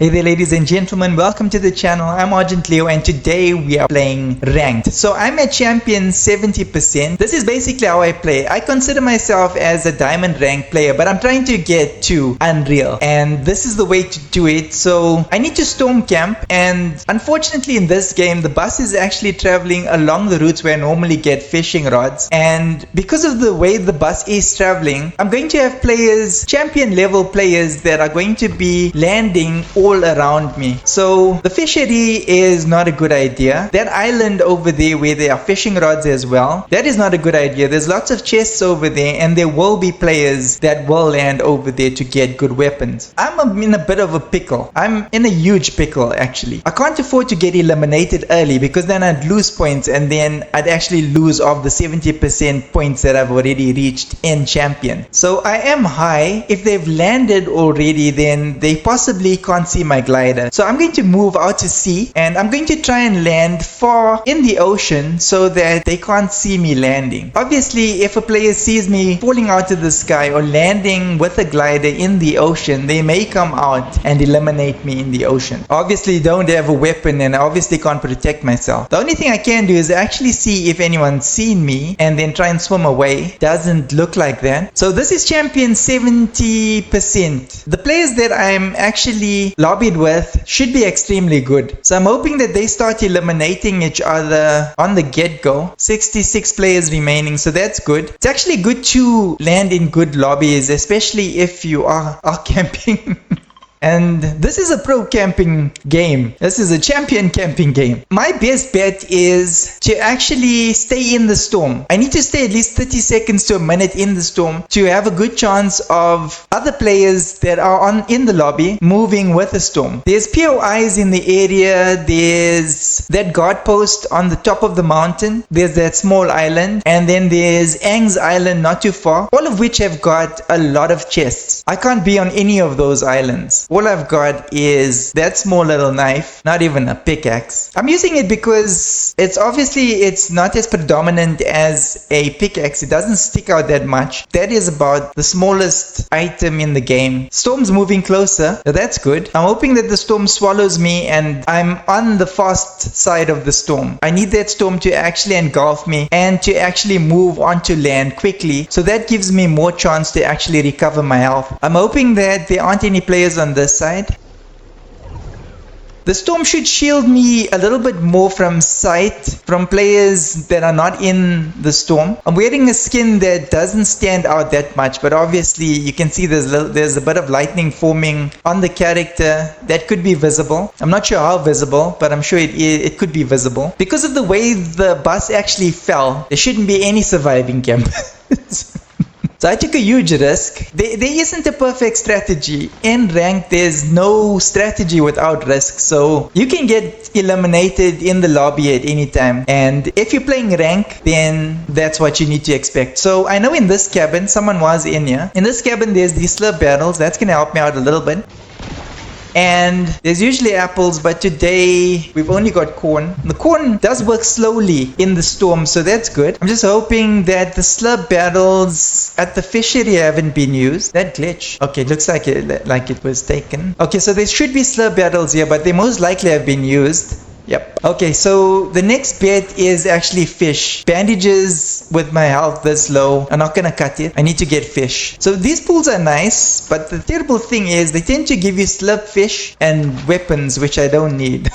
Hey there ladies and gentlemen, welcome to the channel. I'm Argentleo and today we are playing ranked. So I'm at champion 70%. This is basically how I play. I consider myself as a diamond rank player, but I'm trying to get to unreal. And this is the way to do it. So I need to storm camp, and unfortunately in this game the bus is actually traveling along the routes where I normally get fishing rods. And because of the way the bus is traveling, I'm going to have players, champion level players, that are going to be landing all around me. So the fishery is not a good idea. That island over there where there are fishing rods as well, that is not a good idea. There's lots of chests over there and there will be players that will land over there to get good weapons. I'm in a bit of a pickle. I'm in a huge pickle actually. I can't afford to get eliminated early because then I'd lose points and then I'd actually lose off the 70% points that I've already reached in champion. So I am high. If they've landed already, then they possibly can't see my glider. So I'm going to move out to sea and I'm going to try and land far in the ocean so that they can't see me landing. Obviously, if a player sees me falling out of the sky or landing with a glider in the ocean, they may come out and eliminate me in the ocean. Obviously, don't have a weapon and I obviously can't protect myself. The only thing I can do is actually see if anyone's seen me and then try and swim away. Doesn't look like that. So this is champion 70%. The players that I'm actually lobbied with should be extremely good. So I'm hoping that they start eliminating each other on the get-go. 66 players remaining, so that's good. It's actually good to land in good lobbies, especially if you are camping. And this is a pro camping game. This is a champion camping game. My best bet is to actually stay in the storm. I need to stay at least 30 seconds to a minute in the storm to have a good chance of other players that are in the lobby moving with the storm. There's POIs in the area. There's that guard post on the top of the mountain. There's that small island. And then there's Ang's Island not too far. All of which have got a lot of chests. I can't be on any of those islands. All I've got is that small little knife, not even a pickaxe. I'm using it because it's not as predominant as a pickaxe. It doesn't stick out that much. That is about the smallest item in the game. Storm's moving closer. That's good. I'm hoping that the storm swallows me and I'm on the fast side of the storm. I need that storm to actually engulf me and to actually move onto land quickly. So that gives me more chance to actually recover my health. I'm hoping that there aren't any players on this side. The storm should shield me a little bit more from sight from players that are not in the storm. I'm wearing a skin that doesn't stand out that much, but obviously you can see there's a bit of lightning forming on the character that could be visible. I'm not sure how visible, but I'm sure it could be visible. Because of the way the bus actually fell, there shouldn't be any surviving campers. So I took a huge risk. There isn't a perfect strategy. In rank, there's no strategy without risk. So you can get eliminated in the lobby at any time. And if you're playing rank, then that's what you need to expect. So I know in this cabin, someone was in here. In this cabin, there's these slurp barrels. That's going to help me out a little bit. And there's usually apples, but today we've only got corn. The corn does work slowly in the storm, so that's good. I'm just hoping that the slurp barrels at the fishery haven't been used. That glitch. Okay, looks like it was taken. Okay, so there should be slurp barrels here, but they most likely have been used. Yep. Okay, so the next bet is actually fish. Bandages with my health this low are not gonna cut it. I need to get fish. So these pools are nice, but the terrible thing is they tend to give you slurp fish and weapons, which I don't need.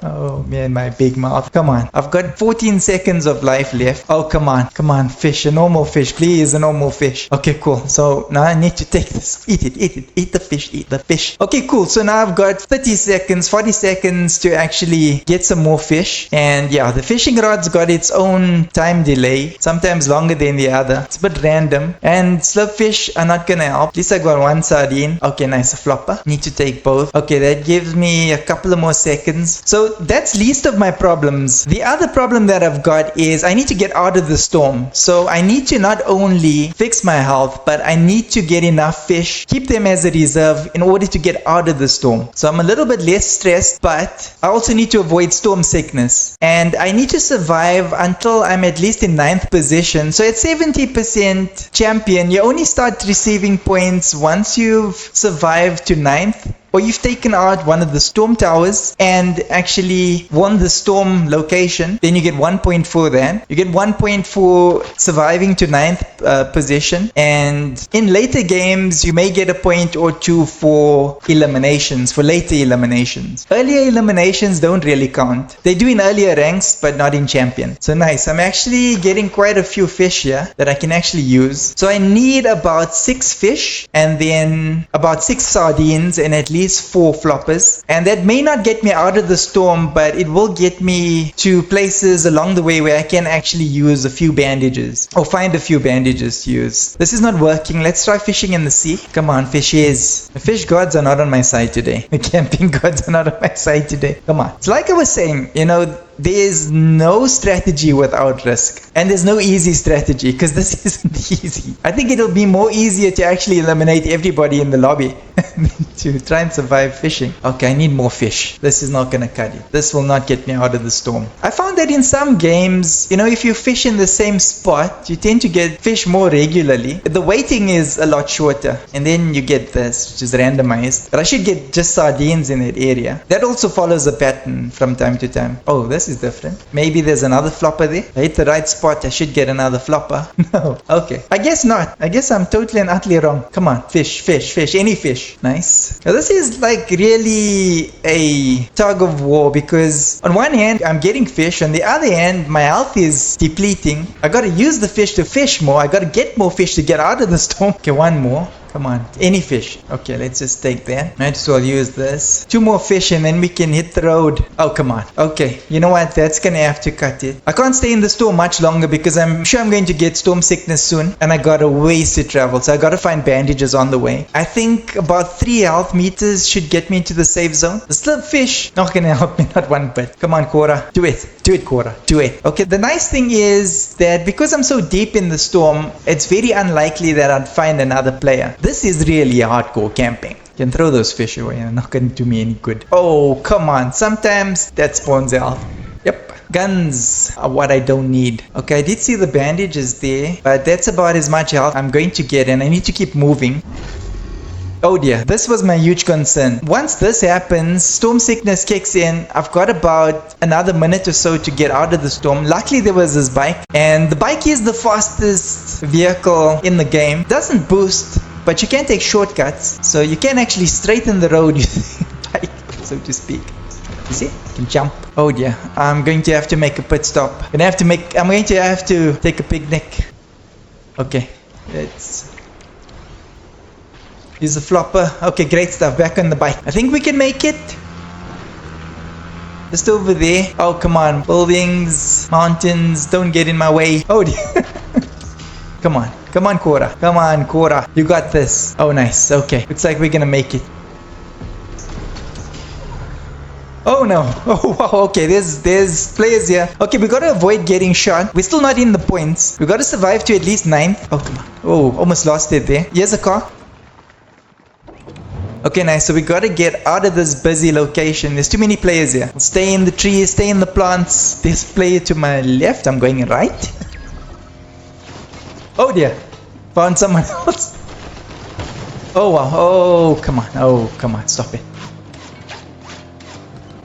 Oh man, my big mouth. Come on. I've got 14 seconds of life left. Oh, come on. Come on, fish. A normal fish. Please, a normal fish. Okay, cool. So now I need to take this. Eat it. Eat it. Eat the fish. Eat the fish. Okay, cool. So now I've got 30 seconds, 40 seconds to actually get some more fish. And yeah, the fishing rod's got its own time delay, sometimes longer than the other. It's a bit random. And slurp fish are not gonna help. At least I got one sardine. Okay, nice. A flopper. Need to take both. Okay, that gives me a couple of more seconds. So that's least of my problems. The other problem that I've got is I need to get out of the storm. So I need to not only fix my health, but I need to get enough fish, keep them as a reserve in order to get out of the storm. So I'm a little bit less stressed, but I also need to avoid storm sickness. And I need to survive until I'm at least in 9th position. So at 70% champion, you only start receiving points once you've survived to 9th. or you've taken out one of the storm towers and actually won the storm location, then you get 1 point for that. You get 1 point for surviving to 9th position, and in later games you may get a point or two for eliminations, for later eliminations. Earlier eliminations don't really count. They do in earlier ranks but not in champion. So nice, I'm actually getting quite a few fish here that I can actually use. So I need about 6 fish and then about 6 sardines and at least 4 floppers, and that may not get me out of the storm, but it will get me to places along the way where I can actually use a few bandages or find a few bandages to use. This is not working. Let's try fishing in the sea. Come on, fishes. The fish gods are not on my side today. The camping gods are not on my side today. Come on. It's like I was saying, you know, there's no strategy without risk, and there's no easy strategy because this isn't easy. I think it'll be more easier to actually eliminate everybody in the lobby than to try and survive fishing. Okay, I need more fish. This is not gonna cut it. This will not get me out of the storm. I found that in some games, you know, if you fish in the same spot, you tend to get fish more regularly. The waiting is a lot shorter, and then you get this, which is randomized. But I should get just sardines in that area. That also follows a pattern from time to time. Oh, this is different. Maybe there's another flopper there. I hit the right spot, I should get another flopper. No. Okay. I guess not. I guess I'm totally and utterly wrong. Come on. Fish, fish, fish. Any fish. Nice. Now this is like really a tug of war, because on one hand I'm getting fish, on the other hand my health is depleting. I gotta use the fish to fish more. I gotta get more fish to get out of the storm. Okay, one more. Come on, any fish. Okay, let's just take that. Might as well use this. 2 more fish and then we can hit the road. Oh, come on. Okay, you know what? That's gonna have to cut it. I can't stay in the storm much longer because I'm sure I'm going to get storm sickness soon, and I got a ways to travel, so I gotta find bandages on the way. I think about 3 health meters should get me into the safe zone. The slip fish not gonna help me, not one bit. Come on, Cora. Do it. Do it, Cora. Do it. Okay, the nice thing is that because I'm so deep in the storm, it's very unlikely that I'd find another player. This is really hardcore camping. You can throw those fish away, they're not going to do me any good. Oh, come on. Sometimes that spawns health. Yep. Guns are what I don't need. Okay, I did see the bandages there, but that's about as much health I'm going to get, and I need to keep moving. Oh dear, this was my huge concern. Once this happens, storm sickness kicks in. I've got about another minute or so to get out of the storm. Luckily there was this bike, and the bike is the fastest vehicle in the game. Doesn't boost, but you can take shortcuts, so you can actually straighten the road using the bike, so to speak. You see? I can jump. Oh dear, I'm going to have to make a pit stop. I'm going to have to take a picnic. Okay, let's use the flopper. Okay, great stuff. Back on the bike. I think we can make it. Just over there. Oh, come on. Buildings, mountains, don't get in my way. Oh dear. Come on. Come on, Cora. Come on, Cora. You got this. Oh, nice. Okay. Looks like we're gonna make it. Oh no. Oh wow. Okay, there's players here. Okay, we gotta avoid getting shot. We're still not in the points. We gotta survive to at least 9th. Oh, come on. Oh, almost lost it there. Here's a car. Okay, nice. So we gotta get out of this busy location. There's too many players here. Stay in the trees, stay in the plants. There's a player to my left. I'm going right. Oh dear. Found someone else. Oh wow. Oh, come on. Oh, come on. Stop it.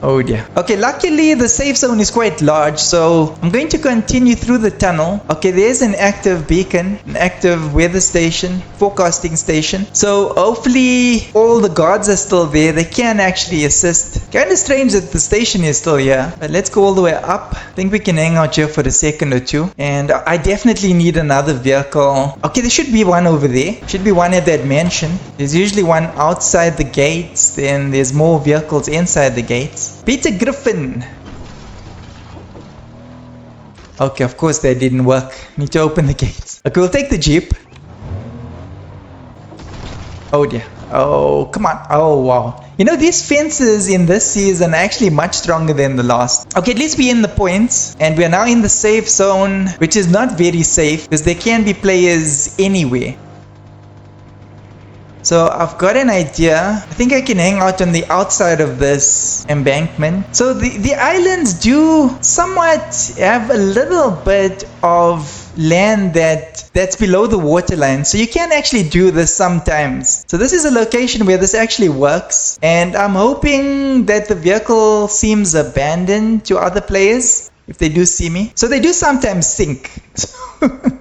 Oh dear. Okay, luckily the safe zone is quite large, so I'm going to continue through the tunnel. Okay, there's an active beacon, an active weather station, forecasting station. So hopefully all the guards are still there. They can actually assist. Kind of strange that the station is still here, but let's go all the way up. I think we can hang out here for a second or two. And I definitely need another vehicle. Okay, there should be one over there. Should be one at that mansion. There's usually one outside the gates. Then there's more vehicles inside the gates. Peter Griffin. Okay, of course that didn't work. Need to open the gates. Okay, we'll take the jeep. Oh dear. Oh, come on. Oh, wow. You know, these fences in this season are actually much stronger than the last. Okay, at least we're in the points. And we're now in the safe zone, which is not very safe because there can be players anywhere. So I've got an idea. I think I can hang out on the outside of this embankment. So the islands do somewhat have a little bit of land that's below the waterline. So you can actually do this sometimes. So this is a location where this actually works. And I'm hoping that the vehicle seems abandoned to other players if they do see me. So they do sometimes sink. So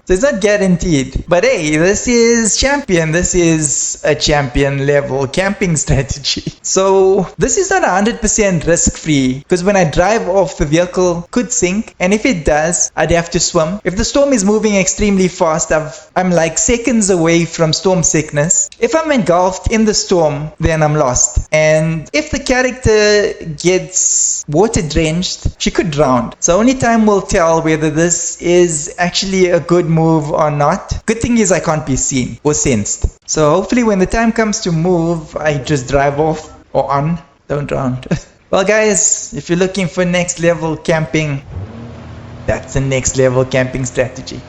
it's not guaranteed. But hey, this is champion. This is a champion level camping strategy. So this is not 100% risk free, because when I drive off, the vehicle could sink. And if it does, I'd have to swim. If the storm is moving extremely fast, I'm like seconds away from storm sickness. If I'm engulfed in the storm, then I'm lost. And if the character gets water drenched, she could drown. So only time will tell whether this is actually a good move or not. Good thing is I can't be seen or sensed. So hopefully when the time comes to move, I just drive off or on. Don't drown. Well guys, if you're looking for next level camping, that's the next level camping strategy.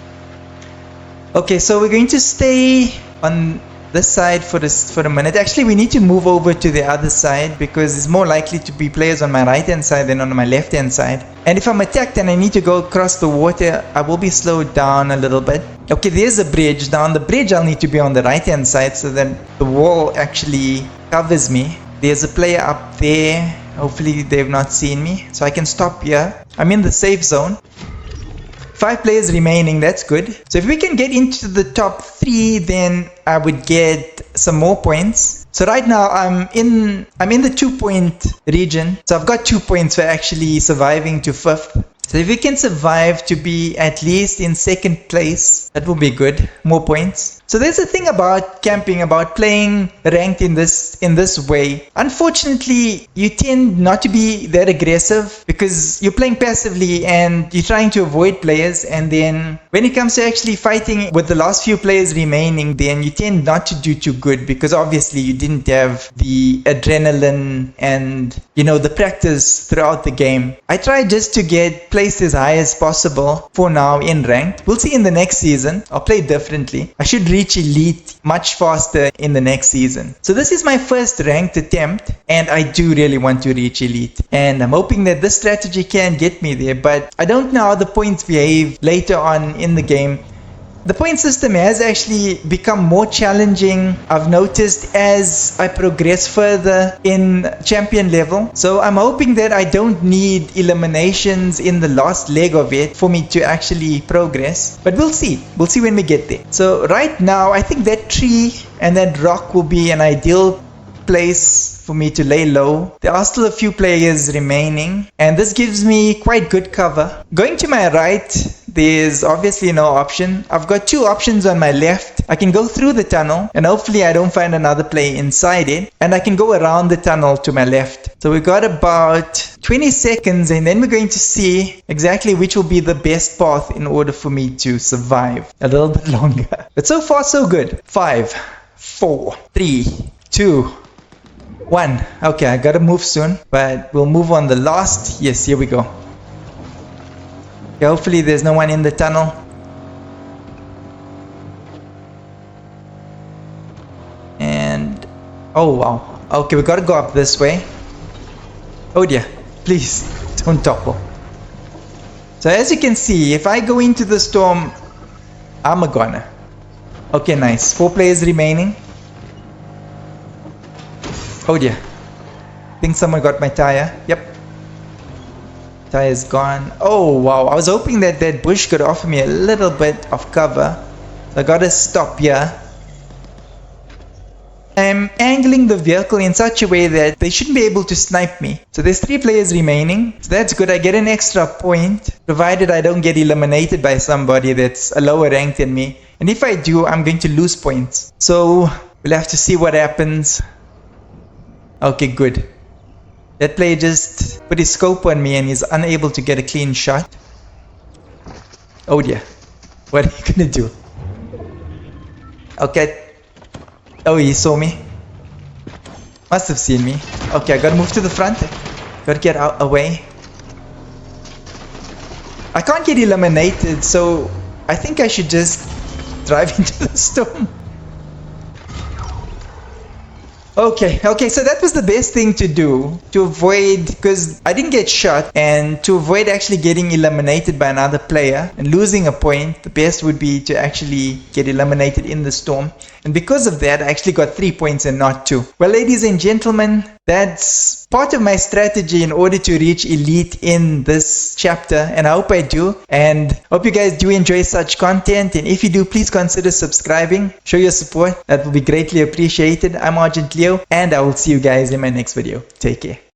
Okay, so we're going to stay on this side for a minute. Actually, we need to move over to the other side because it's more likely to be players on my right hand side than on my left hand side. And if I'm attacked and I need to go across the water, I will be slowed down a little bit. Okay, there's a bridge. Now on the bridge I'll need to be on the right hand side so that the wall actually covers me. There's a player up there. Hopefully they've not seen me, so I can stop here. I'm in the safe zone. 5 players remaining, that's good. So if we can get into the top 3, then I would get some more points. So right now I'm in the 2-point region. So I've got 2 points for actually surviving to 5th. So if we can survive to be at least in 2nd place, that will be good. More points. So there's a thing about camping, about playing ranked in this way. Unfortunately, you tend not to be that aggressive because you're playing passively and you're trying to avoid players. And then when it comes to actually fighting with the last few players remaining, then you tend not to do too good because obviously you didn't have the adrenaline and the practice throughout the game. I try just to get placed as high as possible for now in ranked. We'll see in the next season. I'll play differently. I should reach elite much faster in the next season. So this is my first ranked attempt and I do really want to reach elite. And I'm hoping that this strategy can get me there, but I don't know how the points behave later on in the game. The point system has actually become more challenging, I've noticed, as I progress further in champion level. So I'm hoping that I don't need eliminations in the last leg of it for me to actually progress. But we'll see. We'll see when we get there. So right now, I think that tree and that rock will be an ideal place for me to lay low. There are still a few players remaining and this gives me quite good cover. Going to my right, there's obviously no option. I've got 2 options on my left. I can go through the tunnel and hopefully I don't find another player inside it, and I can go around the tunnel to my left. So we got about 20 seconds and then we're going to see exactly which will be the best path in order for me to survive a little bit longer. But so far so good. 5, 4, 3, 2, 1. Okay, I gotta move soon, but we'll move on the last. Yes, here we go. Okay, hopefully there's no one in the tunnel. And oh wow. Okay, we gotta go up this way. Oh dear, please don't topple. So as you can see, if I go into the storm, I'm a goner. Okay, nice. 4 players remaining. Oh dear. I think someone got my tire. Yep. Tire's gone. Oh wow. I was hoping that that bush could offer me a little bit of cover. So I gotta stop here. I'm angling the vehicle in such a way that they shouldn't be able to snipe me. So there's 3 players remaining. So that's good. I get an extra point, provided I don't get eliminated by somebody that's a lower rank than me. And if I do, I'm going to lose points. So we'll have to see what happens. Okay, good. That player just put his scope on me and he's unable to get a clean shot. Oh dear. What are you gonna do? Okay. Oh, he saw me. Must have seen me. Okay, I gotta move to the front. Gotta get out away. I can't get eliminated, so I think I should just drive into the storm. Okay, so that was the best thing to do to avoid, because I didn't get shot, and to avoid actually getting eliminated by another player and losing a point, the best would be to actually get eliminated in the storm. And because of that, I actually got 3 points and not 2. Well, ladies and gentlemen, that's part of my strategy in order to reach elite in this chapter, and I hope I do, and hope you guys do enjoy such content. And if you do, please consider subscribing, show your support, that will be greatly appreciated. I'm Argentleo, and I will see you guys in my next video. Take care.